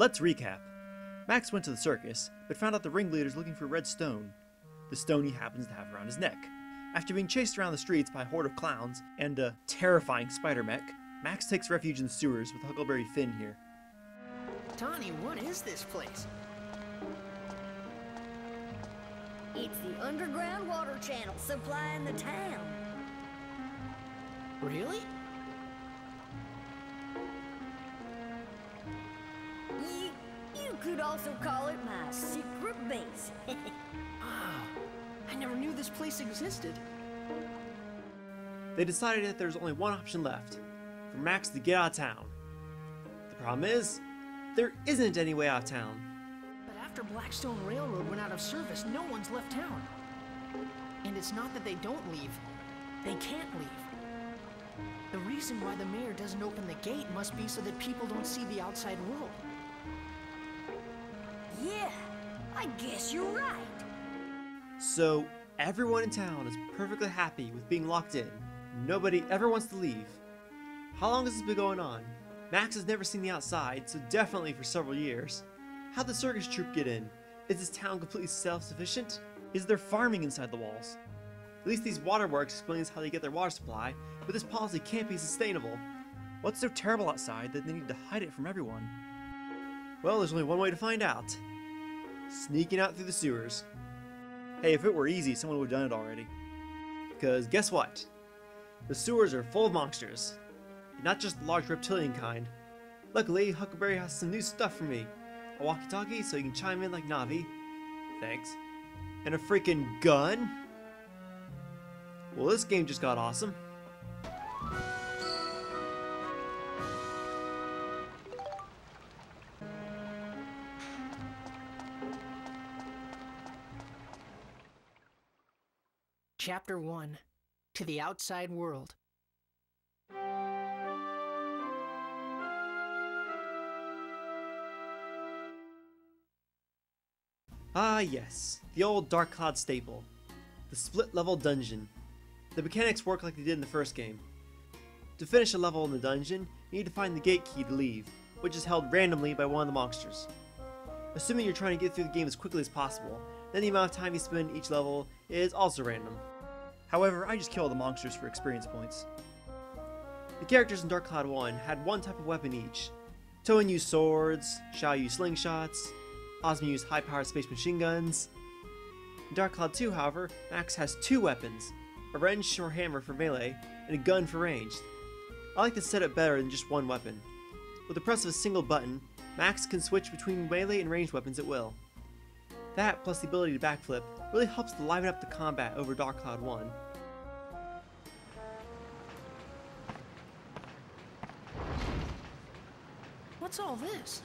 Let's recap. Max went to the circus, but found out the ringleader's looking for red stone. The stone he happens to have around his neck. After being chased around the streets by a horde of clowns and a terrifying spider mech, Max takes refuge in the sewers with Huckleberry Finn here. Donnie, what is this place? It's the underground water channel supplying the town. Really? You could also call it my secret base. Wow, I never knew this place existed. They decided that there's only one option left, for Max to get out of town. The problem is, there isn't any way out of town. But after Blackstone Railroad went out of service, no one's left town. And it's not that they don't leave, they can't leave. The reason why the mayor doesn't open the gate must be so that people don't see the outside world. Yeah, I guess you're right. So, everyone in town is perfectly happy with being locked in. Nobody ever wants to leave. How long has this been going on? Max has never seen the outside, so definitely for several years. How'd the circus troupe get in? Is this town completely self-sufficient? Is there farming inside the walls? At least these waterworks explains how they get their water supply, but this policy can't be sustainable. What's so terrible outside that they need to hide it from everyone? Well, there's only one way to find out. Sneaking out through the sewers. Hey, if it were easy, someone would have done it already. Because guess what? The sewers are full of monsters. Not just the large reptilian kind. Luckily, Huckleberry has some new stuff for me. A walkie-talkie so you can chime in like Navi. Thanks. And a freaking gun? Well, this game just got awesome. Chapter 1. To the Outside World. Ah yes, the old Dark Cloud staple. The split-level dungeon. The mechanics work like they did in the first game. To finish a level in the dungeon, you need to find the gate key to leave, which is held randomly by one of the monsters. Assuming you're trying to get through the game as quickly as possible, then the amount of time you spend each level is also random. However, I just kill all the monsters for experience points. The characters in Dark Cloud 1 had one type of weapon each. Toan used swords, Xiao used slingshots, Ozma used high-powered space machine guns. In Dark Cloud 2, however, Max has two weapons, a wrench or hammer for melee, and a gun for ranged. I like this setup better than just one weapon. With the press of a single button, Max can switch between melee and ranged weapons at will. That, plus the ability to backflip, really helps to liven up the combat over Dark Cloud 1. What's all this?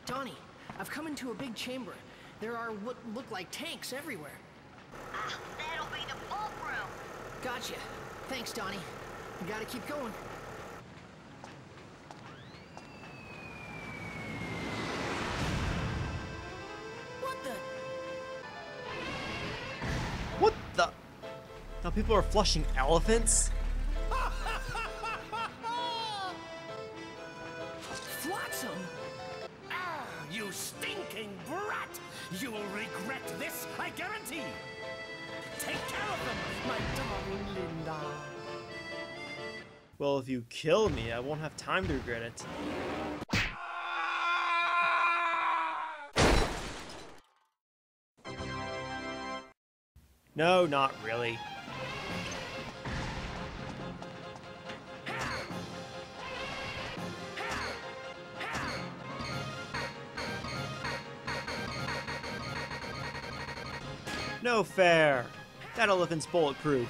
Donnie, I've come into a big chamber. There are what look like tanks everywhere. That'll be the vault room. Gotcha. Thanks, Donnie. We gotta keep going. What the? What the? Now people are flushing elephants? Flotsam? Ah, you stinking brat! You will regret this, I guarantee! Take care of them, my darling Linda! Well, if you kill me, I won't have time to regret it. No, not really. No fair. That elephant's bulletproof.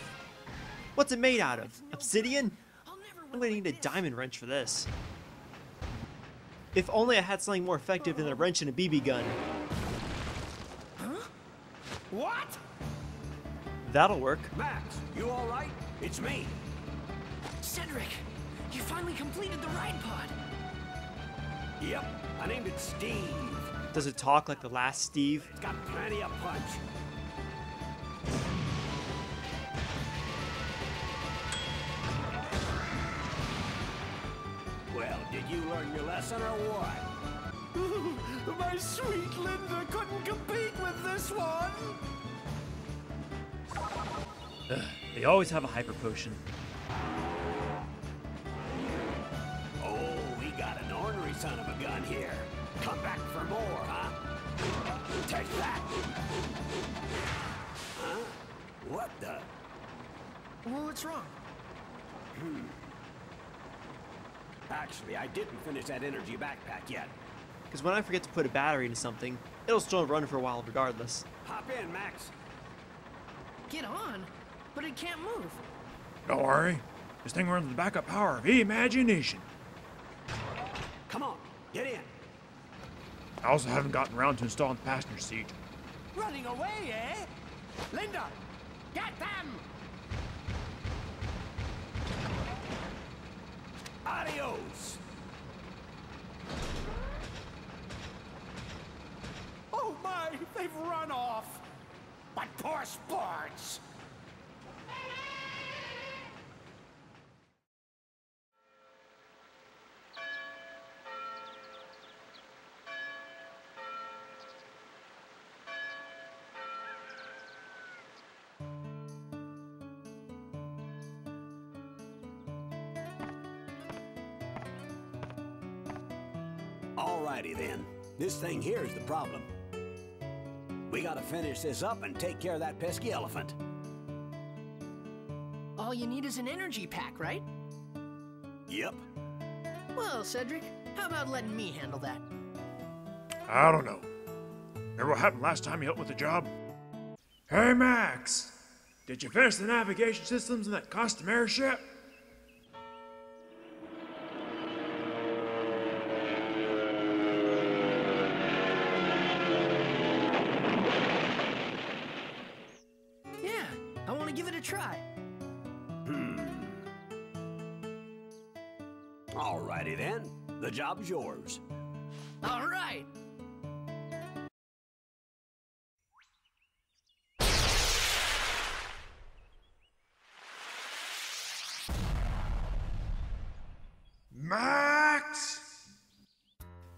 What's it made out of? Obsidian? I'm gonna need a diamond wrench for this. If only I had something more effective than a wrench and a BB gun. Huh? What? That'll work. Max, you alright? It's me. Cedric, you finally completed the ride pod. Yep, I named it Steve. Does it talk like the last Steve? It's got plenty of punch. Did you learn your lesson or what? My sweet Linda couldn't compete with this one! They always have a hyper potion. Oh, we got an ornery son of a gun here. Come back for more, huh? Take that! Huh? What the? Well, what's wrong? Actually, I didn't finish that energy backpack yet. Because when I forget to put a battery into something, it'll still run for a while regardless. Hop in, Max. Get on? But it can't move. Don't worry. This thing runs the backup power of imagination. Come on, get in. I also haven't gotten around to installing the passenger seat. Running away, eh? Linda, get them! Adios! Oh my, they've run off! But poor sports! Alrighty then. This thing here is the problem. We gotta finish this up and take care of that pesky elephant. All you need is an energy pack, right? Yep. Well, Cedric, how about letting me handle that? I don't know. Remember what happened last time you helped with the job? Hey, Max! Did you finish the navigation systems in that custom airship? Yeah, I want to give it a try. Alrighty then. The job's yours. All right. Max!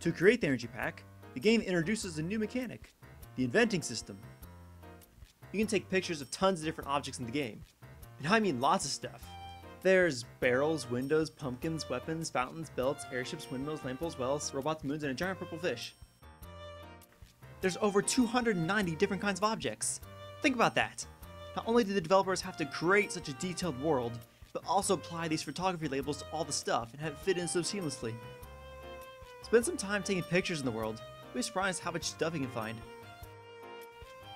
To create the energy pack, the game introduces a new mechanic, the Inventing system. You can take pictures of tons of different objects in the game. And I mean lots of stuff. There's barrels, windows, pumpkins, weapons, fountains, belts, airships, windmills, lampposts, wells, robots, moons, and a giant purple fish. There's over 290 different kinds of objects. Think about that. Not only did the developers have to create such a detailed world, but also apply these photography labels to all the stuff and have it fit in so seamlessly. Spend some time taking pictures in the world. You'll be surprised how much stuff you can find.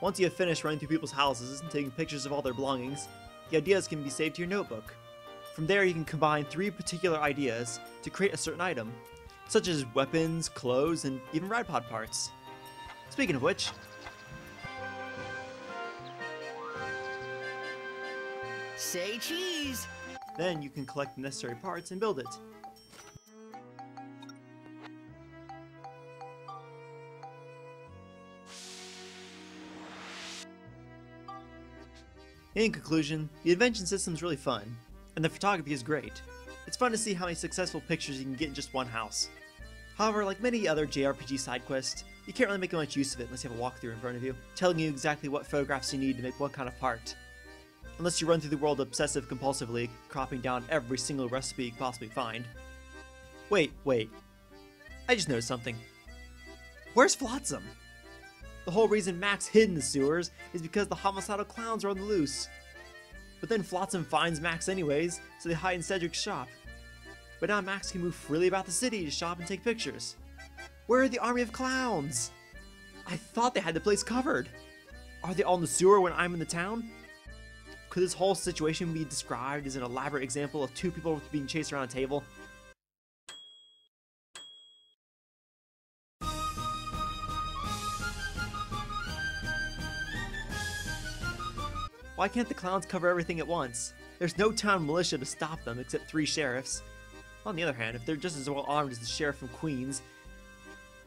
Once you have finished running through people's houses and taking pictures of all their belongings, the ideas can be saved to your notebook. From there, you can combine 3 particular ideas to create a certain item, such as weapons, clothes, and even ride pod parts. Speaking of which, Say cheese. then you can collect the necessary parts and build it. In conclusion, the Invention system is really fun, and the photography is great. It's fun to see how many successful pictures you can get in just one house. However, like many other JRPG side quests, you can't really make much use of it unless you have a walkthrough in front of you, telling you exactly what photographs you need to make what kind of part. Unless you run through the world obsessive-compulsively, cropping down every single recipe you can possibly find. Wait. I just noticed something. Where's Flotsam? The whole reason Max hid in the sewers is because the homicidal clowns are on the loose. But then Flotsam finds Max anyways, so they hide in Cedric's shop. But now Max can move freely about the city to shop and take pictures. Where are the army of clowns? I thought they had the place covered. Are they all in the sewer when I'm in the town? Could this whole situation be described as an elaborate example of 2 people being chased around a table? Why can't the clowns cover everything at once? There's no town militia to stop them except 3 sheriffs. On the other hand, if they're just as well armed as the sheriff from Queens...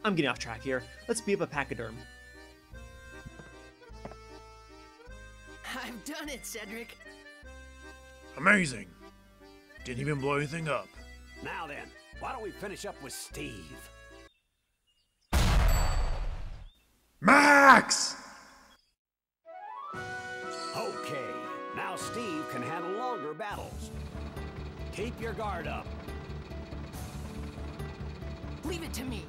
I'm getting off track here. Let's beat up a pachyderm. I've done it, Cedric. Amazing. Didn't even blow anything up. Now then, Why don't we finish up with Steve? Max! Okay, now Steve can handle longer battles. Keep your guard up. Leave it to me.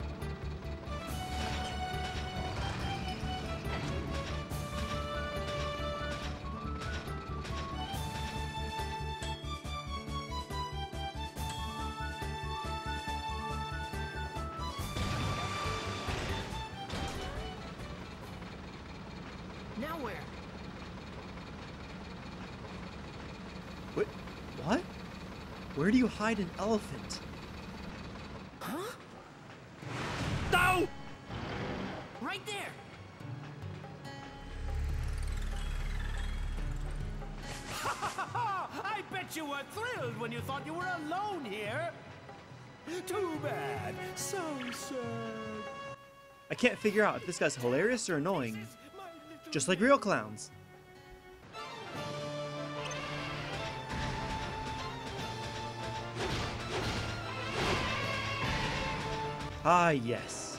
Now where? What? Where do you hide an elephant? Huh? No! Right there! I bet you were thrilled when you thought you were alone here. Too bad. So sad. I can't figure out if this guy's hilarious or annoying. Just like real clowns. Ah yes,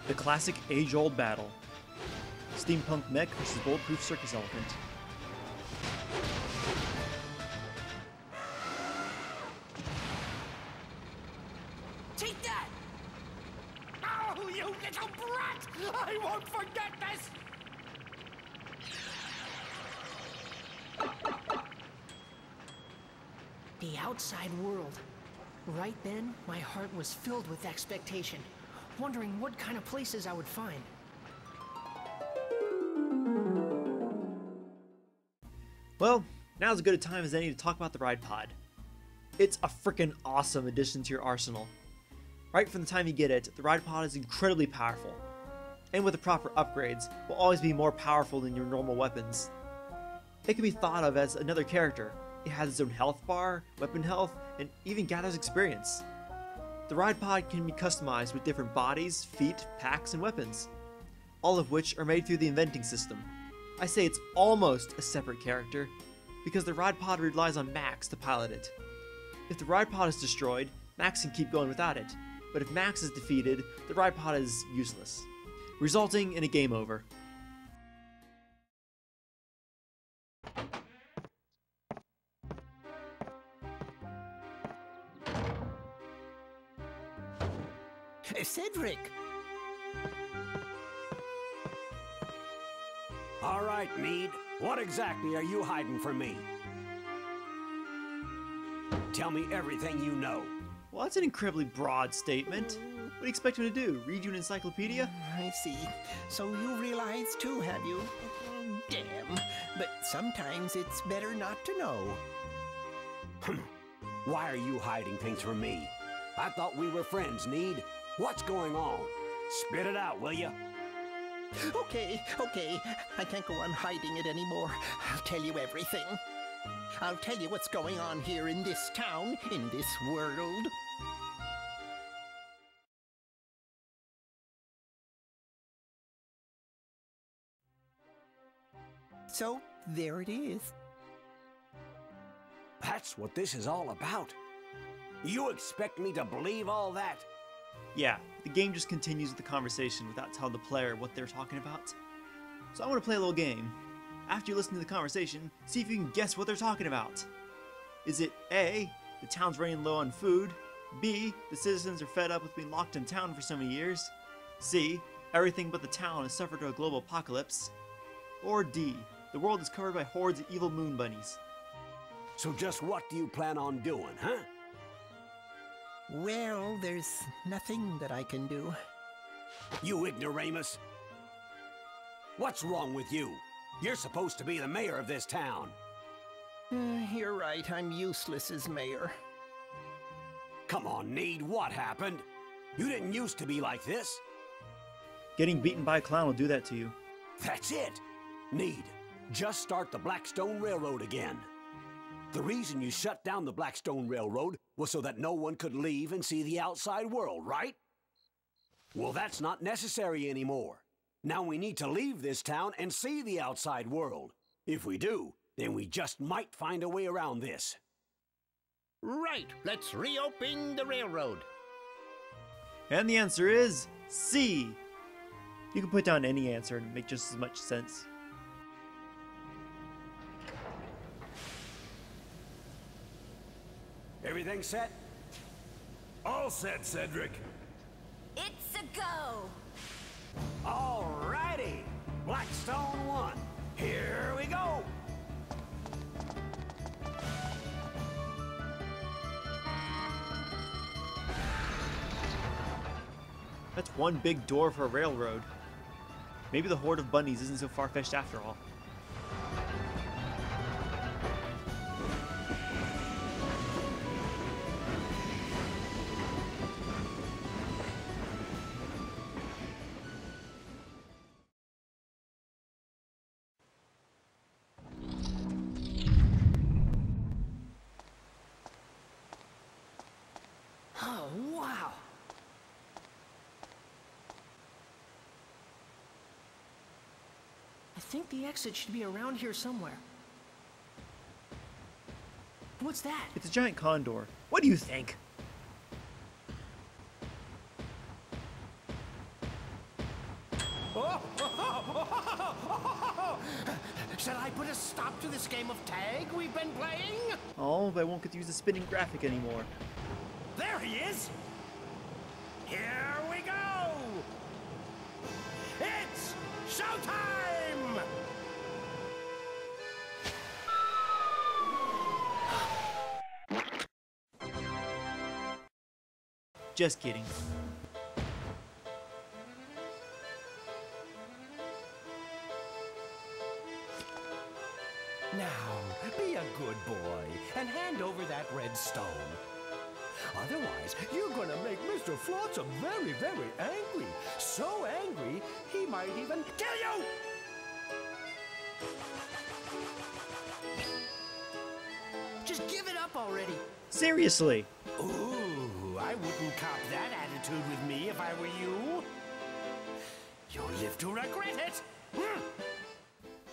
the classic age-old battle. Steampunk mech versus bulletproof circus elephant. Take that! Oh, you little brat! I won't forget this! The outside world. Right then, my heart was filled with expectation, wondering what kind of places I would find. Well, now's as good a time as any to talk about the ride pod. It's a frickin' awesome addition to your arsenal. Right from the time you get it, the ride pod is incredibly powerful. And with the proper upgrades, will always be more powerful than your normal weapons. It can be thought of as another character. It has its own health bar, weapon health, and even gathers experience. The ride pod can be customized with different bodies, feet, packs, and weapons, all of which are made through the inventing system. I say it's almost a separate character, because the ride pod relies on Max to pilot it. If the ride pod is destroyed, Max can keep going without it, but if Max is defeated, the ride pod is useless, resulting in a game over. Cedric! All right, Mead. What exactly are you hiding from me? Tell me everything you know. Well, that's an incredibly broad statement. What do you expect me to do? Read you an encyclopedia? I see. So you realize too, have you? Damn. But sometimes it's better not to know. Why are you hiding things from me? I thought we were friends, Need. What's going on? Spit it out, will you? Okay. I can't go on hiding it anymore. I'll tell you everything. I'll tell you what's going on here in this town, in this world. So, there it is. That's what this is all about. You expect me to believe all that? Yeah, the game just continues with the conversation without telling the player what they're talking about. So I want to play a little game. After you listen to the conversation, see if you can guess what they're talking about. Is it A, the town's running low on food? B, the citizens are fed up with being locked in town for so many years? C, everything but the town has suffered a global apocalypse? Or D, the world is covered by hordes of evil moon bunnies? So just what do you plan on doing, huh? Well, there's nothing that I can do. You ignoramus! What's wrong with you? You're supposed to be the mayor of this town. You're right, I'm useless as mayor. Come on, Need, what happened? You didn't used to be like this. Getting beaten by a clown will do that to you. That's it! Need, just start the Blackstone Railroad again. The reason you shut down the Blackstone Railroad was so that no one could leave and see the outside world, right? Well, that's not necessary anymore. Now we need to leave this town and see the outside world. If we do, then we just might find a way around this. Right, let's reopen the railroad. And the answer is C. You can put down any answer and make just as much sense. Everything set? All set, Cedric. It's a go! Alrighty! Blackstone 1. Here we go! That's one big door for a railroad. Maybe the horde of bunnies isn't so far-fetched after all. Oh, wow. I think the exit should be around here somewhere. What's that? It's a giant condor. What do you think? Shall I put a stop to this game of tag we've been playing? Oh, but I won't get to use the spinning graphic anymore. There he is! Here we go! It's showtime! Just kidding. Now, be a good boy and hand over that red stone. Otherwise, you're gonna make Mr. Flotsam very, very angry. So angry, he might even kill you! Just give it up already. Seriously! Ooh, I wouldn't cop that attitude with me if I were you. You'll live to regret it.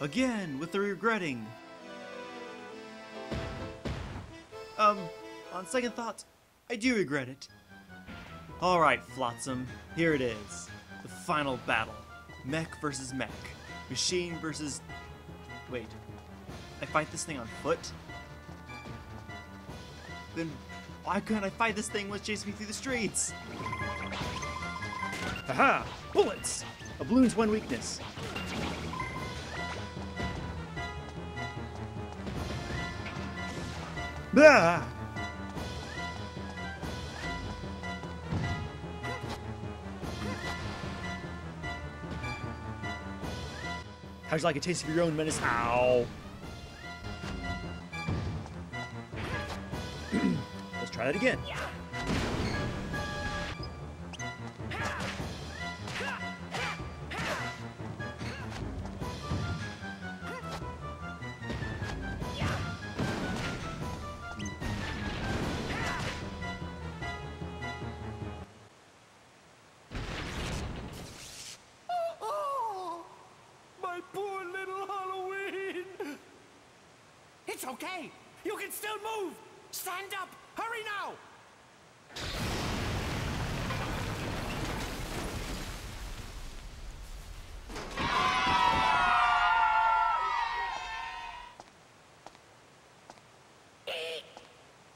Again, with the regretting. On second thought, I do regret it. Alright, Flotsam, here it is. The final battle. Mech versus mech. Machine versus... Wait. I fight this thing on foot? Then why couldn't I fight this thing which chased me through the streets? Haha! Bullets! A balloon's one weakness. Blah! How'd you like a taste of your own menace? Ow! Let's try that again. My poor little Halloween! It's okay! You can still move! Stand up! Hurry now!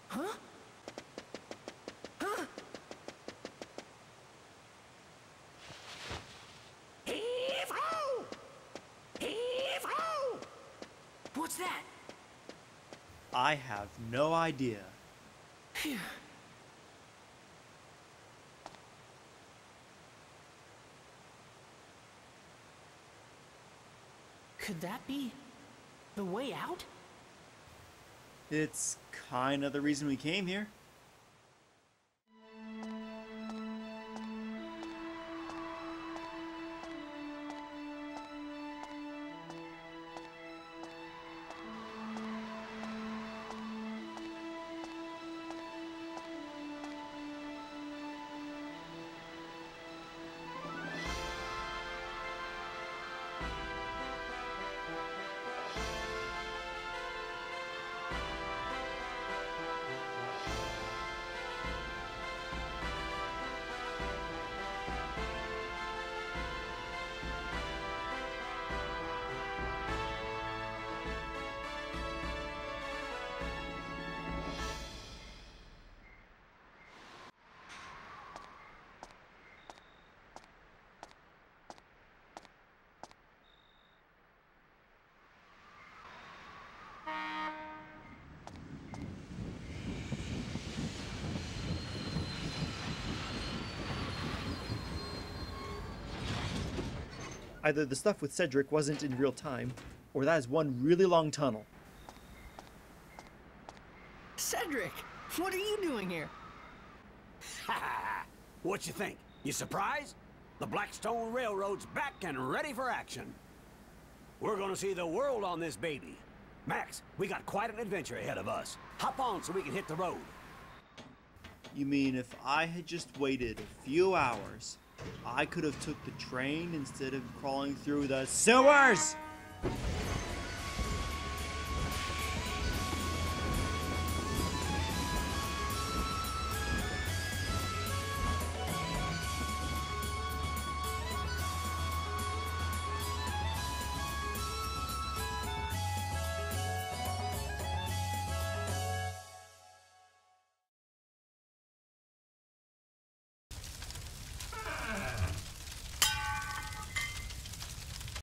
Huh? Huh? Heave-ho! Heave-ho! What's that? I have no idea. Phew. Could that be the way out? It's kind of the reason we came here. Either the stuff with Cedric wasn't in real time, or that is one really long tunnel. Cedric, what are you doing here? What you think? You surprised? The Blackstone Railroad's back and ready for action. We're gonna see the world on this baby. Max, we got quite an adventure ahead of us. Hop on so we can hit the road. You mean if I had just waited a few hours, I could have took the train instead of crawling through the sewers?